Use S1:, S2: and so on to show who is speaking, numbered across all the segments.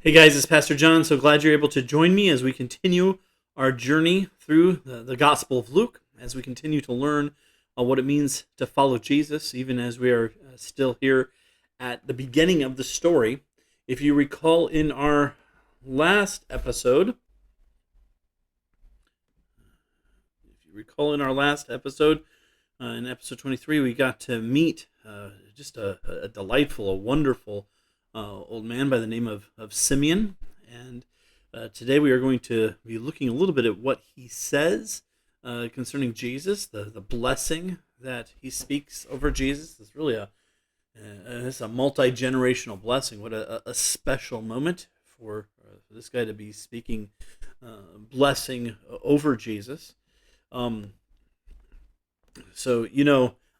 S1: Hey guys, it's Pastor John. So glad you're able to join me as we continue our journey through the Gospel of Luke, as we continue to learn what it means to follow Jesus, even as we are still here at the beginning of the story. If you recall in our last episode, in episode 23, we got to meet just a delightful, a wonderful old man by the name of Simeon. And today we are going to be looking a little bit at what he says concerning Jesus, the blessing that he speaks over Jesus. It's really it's a multi-generational blessing. What a special moment for this guy to be speaking blessing over Jesus.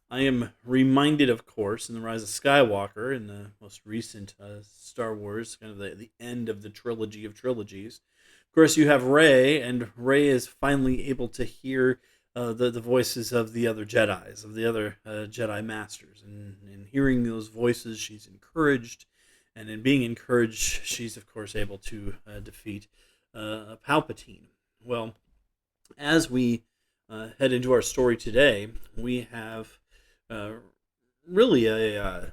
S1: I am reminded, of course, in The Rise of Skywalker, in the most recent Star Wars, kind of the end of the trilogy of trilogies. Of course, you have Rey, and Rey is finally able to hear the voices of the other Jedis, of the other Jedi Masters. And in hearing those voices, she's encouraged. And in being encouraged, she's, of course, able to defeat Palpatine. Well, as we head into our story today, we have really a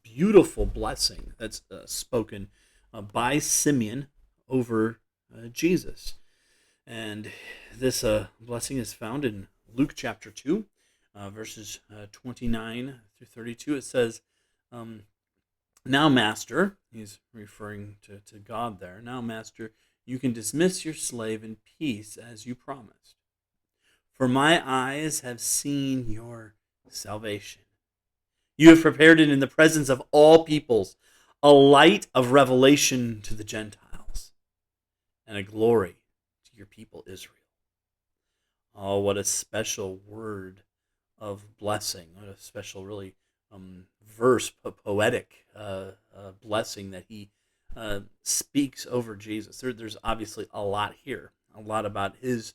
S1: beautiful blessing that's spoken by Simeon over Jesus. And this blessing is found in Luke chapter 2, verses 29 through 32. It says, "Now, Master," he's referring to God there, "now, Master, you can dismiss your slave in peace as you promised. For my eyes have seen your salvation. You have prepared it in the presence of all peoples, a light of revelation to the Gentiles, and a glory to your people Israel." Oh, what a special word of blessing. What a special, really, verse, poetic blessing that he speaks over Jesus. There's obviously a lot here, a lot about his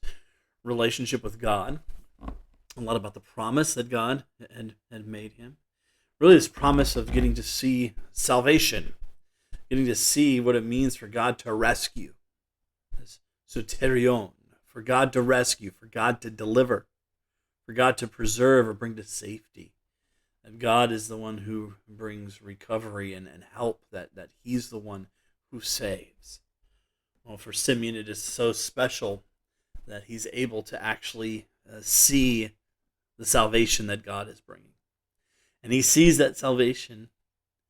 S1: relationship with God, a lot about the promise that God had made him. Really, this promise of getting to see salvation, getting to see what it means for God to rescue, this soterion, for God to rescue, for God to deliver, for God to preserve or bring to safety. That God is the one who brings recovery and help, that he's the one who saves. Well, for Simeon, it is so special that he's able to actually see the salvation that God is bringing. And he sees that salvation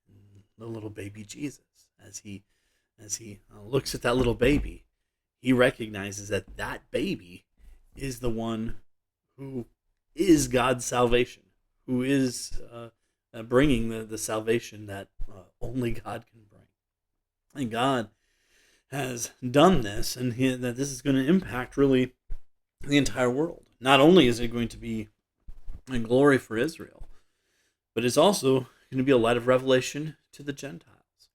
S1: in the little baby Jesus. As he looks at that little baby, he recognizes that that baby is the one who is God's salvation, who is bringing the salvation that only God can bring. And God has done this, and that this is going to impact really the entire world. Not only is it going to be a glory for Israel, but it's also going to be a light of revelation to the Gentiles.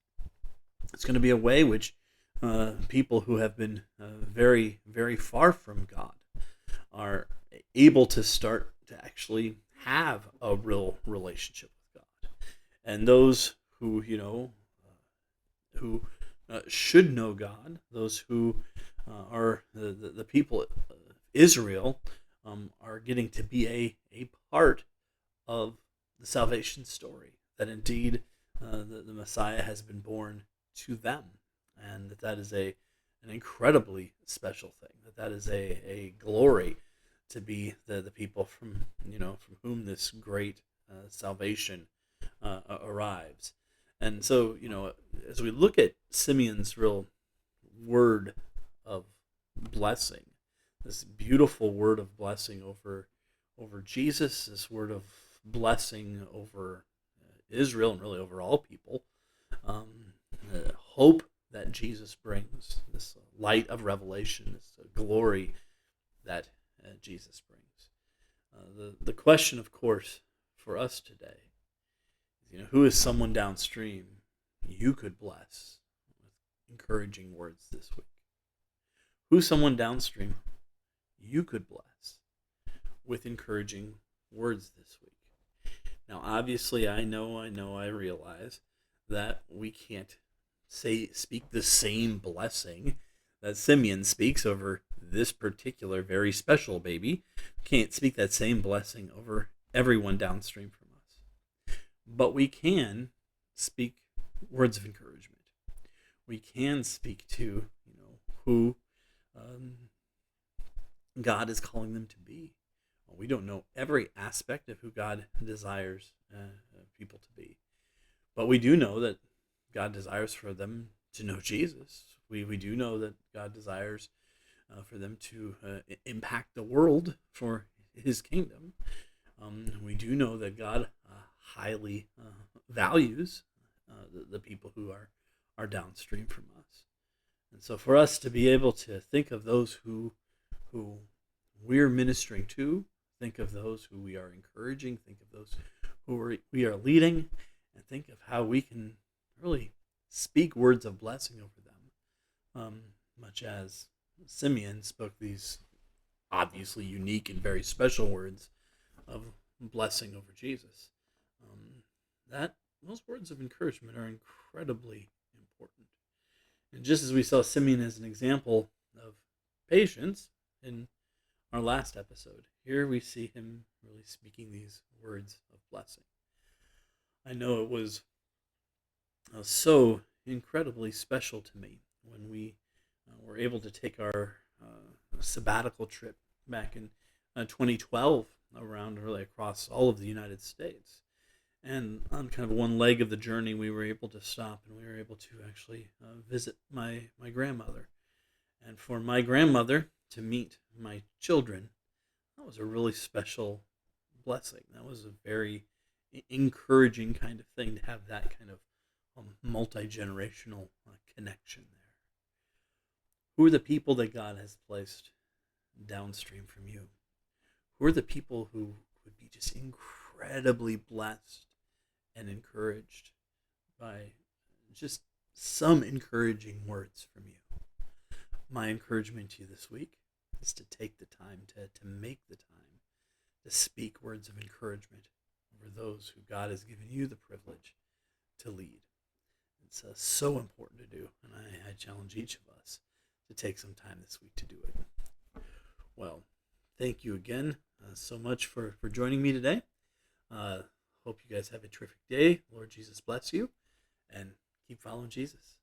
S1: It's going to be a way which people who have been very, very far from God are able to start to actually have a real relationship with God. And those who, should know God, those who are the people of Israel, are getting to be a part of the salvation story, that indeed the Messiah has been born to them, and that is an incredibly special thing, that is a glory to be the people from whom this great salvation arrives. And so, as we look at Simeon's real word of blessing, this beautiful word of blessing over Jesus, this word of blessing over Israel, and really over all people, the hope that Jesus brings, this light of revelation, this glory that Jesus brings. The question, of course, for us today, who is someone downstream you could bless with encouraging words this week? Who's someone downstream you could bless with encouraging words this week? Now, obviously, I realize that we can't speak the same blessing that Simeon speaks over this particular very special baby. Can't speak that same blessing over everyone downstream from us. But we can speak words of encouragement. We can speak to, who um, God is calling them to be. We don't know every aspect of who God desires people to be, but we do know that God desires for them to know Jesus. We do know that God desires for them to impact the world for His kingdom. We do know that God highly values the people who are downstream from us. And so for us to be able to think of those who we're ministering to, think of those who we are encouraging, think of those who we are leading, and think of how we can really speak words of blessing over them, much as Simeon spoke these obviously unique and very special words of blessing over Jesus. That those words of encouragement are incredibly important. And just as we saw Simeon as an example of patience in our last episode, here we see him really speaking these words of blessing. I know it was so incredibly special to me when we were able to take our sabbatical trip back in 2012 around really across all of the United States. And on kind of one leg of the journey, we were able to stop and we were able to actually visit my grandmother. And for my grandmother to meet my children, that was a really special blessing. That was a very encouraging kind of thing to have that kind of multi-generational connection there. Who are the people that God has placed downstream from you? Who are the people who would be just incredibly blessed and encouraged by just some encouraging words from you? My encouragement to you this week is to take the time, to make the time to speak words of encouragement over those who God has given you the privilege to lead. It's so important to do, and I challenge each of us to take some time this week to do it. Well, thank you again so much for joining me today. Hope you guys have a terrific day. Lord Jesus bless you, and keep following Jesus.